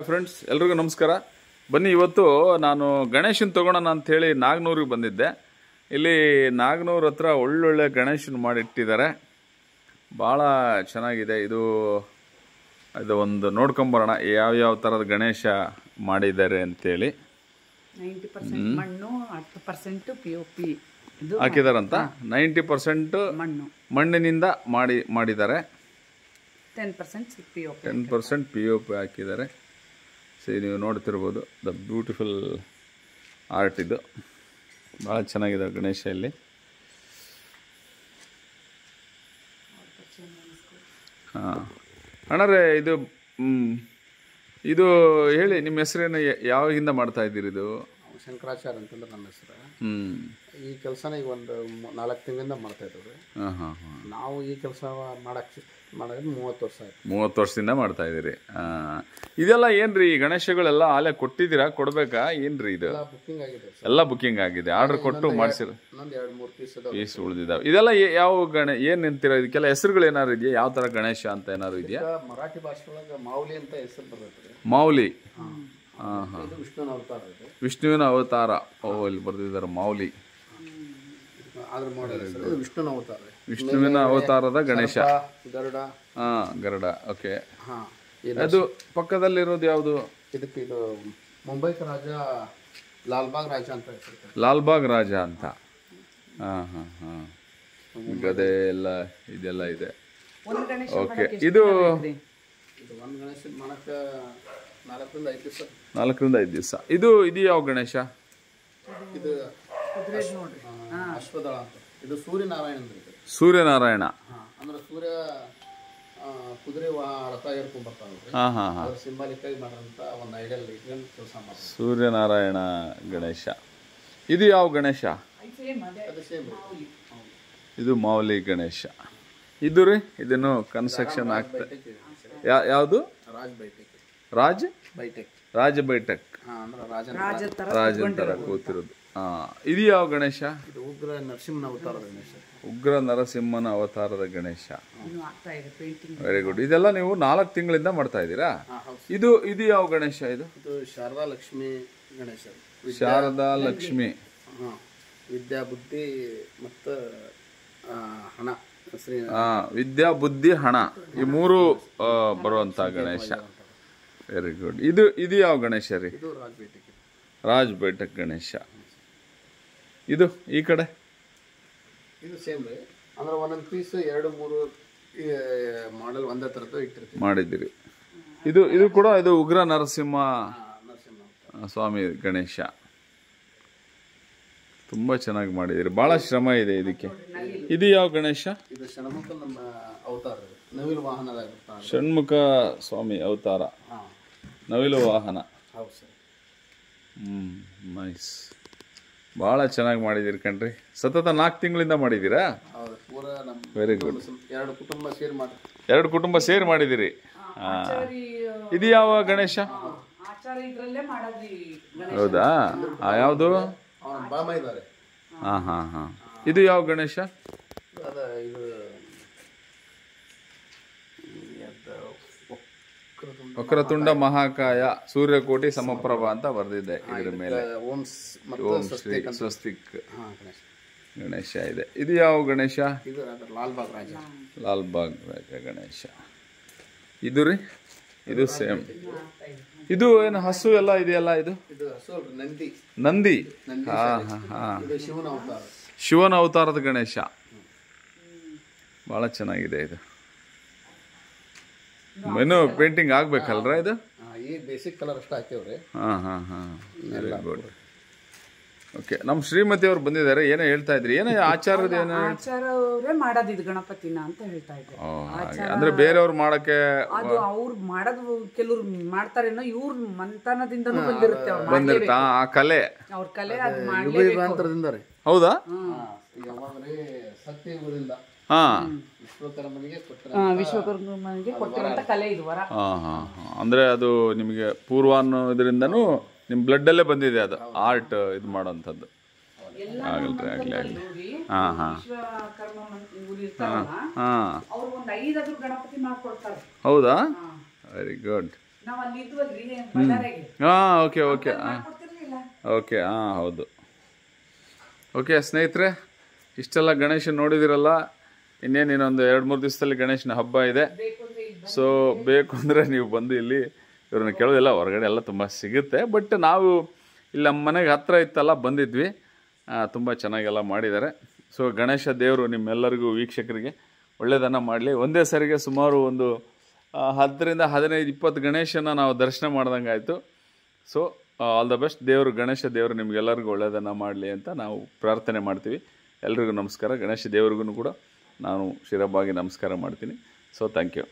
Friends ಎಲ್ರಿಗೂ ನಮಸ್ಕಾರ. ಬನ್ನಿ, ಇವತ್ತು ನಾನು ಗಣೇಶನ್ ತೊಗೊಳೋಣ ಅಂಥೇಳಿ ನಾಗನೂರಿಗೆ ಬಂದಿದ್ದೆ. ಇಲ್ಲಿ ನಾಗನೂರು ಹತ್ರ ಒಳ್ಳೊಳ್ಳೆ ಗಣೇಶನ್ ಮಾಡಿಟ್ಟಿದ್ದಾರೆ, ಭಾಳ ಚೆನ್ನಾಗಿದೆ. ಇದು ಒಂದು ನೋಡ್ಕೊಂಬರೋಣ ಯಾವ ಥರದ ಗಣೇಶ ಮಾಡಿದ್ದಾರೆ ಅಂತೇಳಿ. 90% ಮಣ್ಣು, 10% POP ಹಾಕಿದಾರಂತ. 90% ಮಣ್ಣಿನಿಂದ ಮಾಡಿದ್ದಾರೆ, 10% POP ಹಾಕಿದ್ದಾರೆ. ಸರಿ, ನೀವು ನೋಡ್ತಿರ್ಬೋದು, ದ ಬ್ಯೂಟಿಫುಲ್ ಆರ್ಟ್ ಇದು. ಭಾಳ ಚೆನ್ನಾಗಿದೆ ಗಣೇಶ ಇಲ್ಲಿ. ಹಾಂ ಅಣ್ಣರೇ, ಇದು ಹೇಳಿ, ನಿಮ್ಮ ಹೆಸರೇನು, ಯಾವಾಗಿಂದ ಮಾಡ್ತಾ ಇದ್ದೀರಿ ಇದು? ಶಂಕರಾಚಾರ್ಯ ಅಂತಂದ್ರೆ ನಮ್ಮ ಹೆಸರು. ಈ ಕೆಲಸನ ಈಗ ಒಂದು 4 ತಿಂಗಳಿಂದ ಮಾಡ್ತಾ ಇದ್ದೀವಿ. ನಾವು ಈ ಕೆಲಸ ಮಾಡೋದು 30 ವರ್ಷ ಆಯ್ತು. 30 ವರ್ಷದಿಂದ ಮಾಡ್ತಾ ಇದ್ದೀರಿ. ಇದೆಲ್ಲ ಏನ್ರಿ, ಈ ಗಣೇಶಗಳೆಲ್ಲ ಆಲೆ ಕೊಟ್ಟಿದ್ದೀರಾ, ಕೊಡ್ಬೇಕಾ ಏನ್ರಿ? ಇದು ಬುಕ್ಕಿಂಗ್ ಆಗಿದೆ, ಎಲ್ಲ ಬುಕ್ಕಿಂಗ್ ಆಗಿದೆ, ಆರ್ಡರ್ ಕೊಟ್ಟು ಮಾಡಿಸಿರ. ಇನ್ನೊಂದು 2-3 ಪೀಸ್ ಉಳಿದಿದ್ದಾವೆ. ಇದೆಲ್ಲ ಯಾವ ಏನ್ ನಿಂತಿರೋ, ಇದಕ್ಕೆಲ್ಲ ಹೆಸರುಗಳು ಏನಾರು ಇದೆಯಾ? ಯಾವ ತರ ಗಣೇಶ ಅಂತ ಏನಾರು ಇದೆಯಾ? ಮರಾಠಿ ಭಾಷೆ ಒಳಗೆ ಮಾವುಲಿ ಅಂತ ಹೆಸರು ಬರ್ತದೆ. ಮಾವುಲಿ. ವಿಷ್ಣುವಿನ ಅವತಾರ ಇದು. ವಿಷ್ಣುವಿನ ಅವತಾರ. ಓ, ಇಲ್ಲಿ ಬರ್ದಿದ್ದಾರೆ ಮಾವುಲಿ. ಅದ್ರ ಮಾಡಲ್ ಹೆಸರು ವಿಷ್ಣುವಿನ ಅವತಾರ. ವಿಷ್ಣುವಿನ ಅವತಾರದ ಗಣೇಶ. ಗರುಡ. ಗರುಡ. ಓಕೆ. ಅದು ಪಕ್ಕದಲ್ಲಿರೋದು ಯಾವುದು? ಇದಕ್ಕೆ ಇದು ಮುಂಬೈಕ ರಾಜ ಲಾಲ್ಬಾಗ್ ರಾಜ ಅಂತ ಹೆಸರು. ಲಾಲ್ಬಾಗ್ ರಾಜ ಅಂತ. ಗದೆ ಎಲ್ಲ ಇದೆಲ್ಲ ಇದೆ. ಓಕೆ. ಇದು ಒಂದು ಗಣೇಶ ಮಾಡಕ್ಕೆ 4-5 ದಿವಸ. 4-5 ದಿವಸ. ಇದು ಯಾವ ಗಣೇಶ? ಇದು ಅಶ್ವದಳ ಅಂತ. ಇದು ಸೂರ್ಯನಾರಾಯಣ. ಸೂರ್ಯನಾರಾಯಣ ಅಂದ್ರೆ ಸೂರ್ಯ ಕುದುರೆ ರಥ ಏರ್ಕೊಂಡ್ ಬರ್ತಾವ್ರಿ. ಅದ್ರ ಸಿಂಬಾಲಿಕ್ ಆಗಿ ಮಾಡೋಂತ ಒಂದು ಐಡಿಯಲ್ ಇಟ್ಕೊಂಡು ಕೆಲಸ ಮಾಡ್ತಾರೆ. ಸೂರ್ಯನಾರಾಯಣ ಗಣೇಶ. ಇದು ಯಾವ ಗಣೇಶ? ಇದು ಮಾವುಲಿ ಗಣೇಶ. ಇದು ರೀ, ಇದನ್ನು ಕನ್ಸ್ಟ್ರಕ್ಷನ್ ಆಗ್ತದೆ. ಯಾವುದು? ರಾಜ ಬೈಟಕ್. ರಾಜನ್ ತರ ಕೂತಿರೋದು. ಇದು ಯಾವ ಗಣೇಶ? ಇದು ಉಗ್ರ ನರಸಿಂಹನ ಅವತಾರದ ಗಣೇಶ. ಉಗ್ರ ನರಸಿಂಹನ ಅವತಾರದ ಗಣೇಶ. Very good. ಇದೆಲ್ಲ ನೀವು 4 ತಿಂಗಳಿಂದ ಮಾಡ್ತಾ ಇದ್ದೀರಾ? ಇದು ಯಾವ ಗಣೇಶ? ಇದು ಶಾರದಾ ಲಕ್ಷ್ಮಿ ಗಣೇಶ. ಶಾರದಾ ಲಕ್ಷ್ಮಿ. ವಿದ್ಯಾ ಬುದ್ಧಿ ಮತ್ತು ಹಣ. ವಿದ್ಯಾ ಬುದ್ಧಿ ಹಣ, ಈ 3 ಬರುವಂತ ಗಣೇಶ. Very good. ಇದು ಯಾವ ಗಣೇಶ ರೀ? ಇದು ರಾಜ್ ಬೈಟಕ್ ಗಣೇಶ. ಇದು ಈ ಕಡೆ ಇದು ಸೇಮ್ ರೀ. ಅಂದ್ರೆ ಒಂದೊಂದು ಪೀಸ್ 2-3 ಮಾಡೆಲ್ ಒಂದೇ ಥರದ್ದು ಇಟ್ಟಿರ್ತೀವಿ, ಮಾಡಿದ್ದೀರಿ. ಇದು ಕೂಡ ಇದು ಉಗ್ರ ನರಸಿಂಹ ಸ್ವಾಮಿ ಗಣೇಶ. ತುಂಬಾ ಚೆನ್ನಾಗಿ ಮಾಡಿದಿರಿ, ಬಹಳ ಶ್ರಮ ಇದೆ ಇದಕ್ಕೆ. ಇದು ಯಾವ ಗಣೇಶ? ಇದು ಷಣ್ಮುಖ ನಮ್ಮ ಅವತಾರ, ನವಿಲು ವಾಹನದ. ಷಣ್ಮುಖ ಸ್ವಾಮಿ ಅವತಾರ, ನವಿಲು ವಾಹನ. ಹೌದು ಸರ್. ನೈಸ್. ಭಾಳ ಚೆನ್ನಾಗಿ ಮಾಡಿದಿರಿ ಕಣ್ರಿ. ಸತತ 4 ತಿಂಗಳಿಂದ ಮಾಡಿದ್ದೀರಾ? Very good. 2 ಕುಟುಂಬ ಸೇರಿ ಮಾಡಿ. 2 ಕುಟುಂಬ ಸೇರಿ ಮಾಡಿದಿರಿ. ಇದು ಯಾವ ಗಣೇಶ? ಹೌದಾ? ಯಾವುದು? ಇದು ಯಾವ ಗಣೇಶ? ವಕ್ರತುಂಡ ಮಹಾಕಾಯ ಸೂರ್ಯಕೋಟಿ ಸಮಪ್ರಭಾ ಅಂತ ಬರ್ದಿದೆ ಇದ್ರ ಮೇಲೆ. ಓಂ ಶ್ರೀ ಸ್ವಸ್ತಿಕ್ ಗಣೇಶ ಇದೆ. ಇದು ಯಾವ ಗಣೇಶ? ಲಾಲ್ಬಾಗ್ ರಾಜ. ಲಾಲ್ಬಾಗ್ ರಾಜ ಗಣೇಶ. ಇದು ರೀ, ಇದು ಸೇಮ್. ಇದು ಏನು ಹಸು ಎಲ್ಲ ಇದೆಯಲ್ಲ? ಇದು ನಂದಿ. ಶಿವನ ಅವತಾರದ ಗಣೇಶ. ಬಹಳ ಚೆನ್ನಾಗಿದೆ ಇದು. ಇನ್ನೂ ಪೇಂಟಿಂಗ್ ಆಗ್ಬೇಕಲ್ರ ಇದು? ಈ ಬೇಸಿಕ್ ಕಲರ್ ಅಷ್ಟೇ ಹಾಕ್ಯವ್ರಿ. Very good. ಓಕೆ. ನಮ್ಮ ಶ್ರೀಮತಿ ಅವ್ರು ಬಂದಿದ್ದಾರೆ, ಏನೋ ಹೇಳ್ತಾ ಇದ್ರಿ, ಏನೋ ಆಚಾರದ ಏನೋ ಆಚಾರವರೇ ಮಾಡೋದು ಇದು ಗಣಪತಿನ ಅಂತ ಹೇಳ್ತಾ ಇದ್ರು. ಅಂದ್ರೆ ಬೇರೆಯವ್ರು ಮಾಡಕ್ಕೆ ಅದು ಅವ್ರು ಮಾಡೋದು ಕೆಲವ್ರು ಮಾಡ್ತಾರೇನೋ, ಇವ್ರ ಮಂತನದಿಂದನೂ ಬಂದಿರುತ್ತೆ ಆ ಕಲೆ, ಅವ್ರ ಕಲೆ. ಅದು ಮಾಡಲೇಬೇಕು. ಹೌದಾ? ಸತ್ಯಯುಗದಿಂದ ವಿಶ್ವಕರ್ಮನಿಗೆ ಕೊಟ್ಟಿರುವಂತ ಕಲೆ ಇದು. ವರ. ಅಂದ್ರೆ ಅದು ನಿಮಗೆ ಪೂರ್ವಾನ್ನೋದ್ರಿಂದನೂ ನಿಮ್ ಬ್ಲಡ್ ಅಲ್ಲೇ ಬಂದಿದೆ ಅದು ಆರ್ಟ್ ಇದು ಮಾಡೋಂಥದ್ದು. ಆಗಲ್ರಿ, ಆಗ್ಲಿ. ಹೌದಾ? Very good. ನಾವ್ ಅಲ್ಲಿ ಇದ್ವಲ್ರಿ ಬಳ್ಳಾರಿಗೆ ಹಾಂ ಓಕೆ ಓಕೆ ಹಾಂ ಕೊಡ್ತಿರ್ಲಿಲ್ಲ. ಓಕೆ ಹಾಂ ಹೌದು. ಓಕೆ ಸ್ನೇಹಿತರೆ, ಇಷ್ಟೆಲ್ಲ ಗಣೇಶ ನೋಡಿದಿರಲ್ಲ. ಇನ್ನೇನು ಇನ್ನೊಂದು 2-3 ದಿವಸದಲ್ಲಿ ಗಣೇಶನ ಹಬ್ಬ ಇದೆ. ಸೊ ಬೇಕು ಅಂದರೆ ನೀವು ಬಂದು ಇಲ್ಲಿ ಇವ್ರನ್ನ ಕೇಳೋದಿಲ್ಲ, ಹೊರಗಡೆ ಎಲ್ಲ ತುಂಬ ಸಿಗುತ್ತೆ. ಬಟ್ ನಾವು ಇಲ್ಲಿ ನಮ್ಮ ಮನೆಗೆ ಹತ್ತಿರ ಇತ್ತಲ್ಲ ಬಂದಿದ್ವಿ, ತುಂಬ ಚೆನ್ನಾಗೆಲ್ಲ ಮಾಡಿದ್ದಾರೆ. ಸೊ ಗಣೇಶ ದೇವರು ನಿಮ್ಮೆಲ್ಲರಿಗೂ ವೀಕ್ಷಕರಿಗೆ ಒಳ್ಳೆಯದನ್ನು ಮಾಡಲಿ. ಒಂದೇ ಸರಿಗೆ ಸುಮಾರು ಒಂದು 10ರಿಂದ 15-20 ಗಣೇಶನ ನಾವು ದರ್ಶನ ಮಾಡ್ದಂಗೆ ಆಯಿತು. So all the best. Ganesha ದೇವರು ನಿಮಗೆಲ್ಲರಿಗೂ ಒಳ್ಳೆಯದನ್ನು ಮಾಡಲಿ ಅಂತ ನಾವು ಪ್ರಾರ್ಥನೆ ಮಾಡ್ತೀವಿ. ಎಲ್ರಿಗೂ ನಮಸ್ಕಾರ. ಗಣೇಶ ದೇವ್ರಿಗೂ ಕೂಡ ನಾನು ಶಿರಬಾಗಿ ನಮಸ್ಕಾರ ಮಾಡ್ತೀನಿ. So thank you.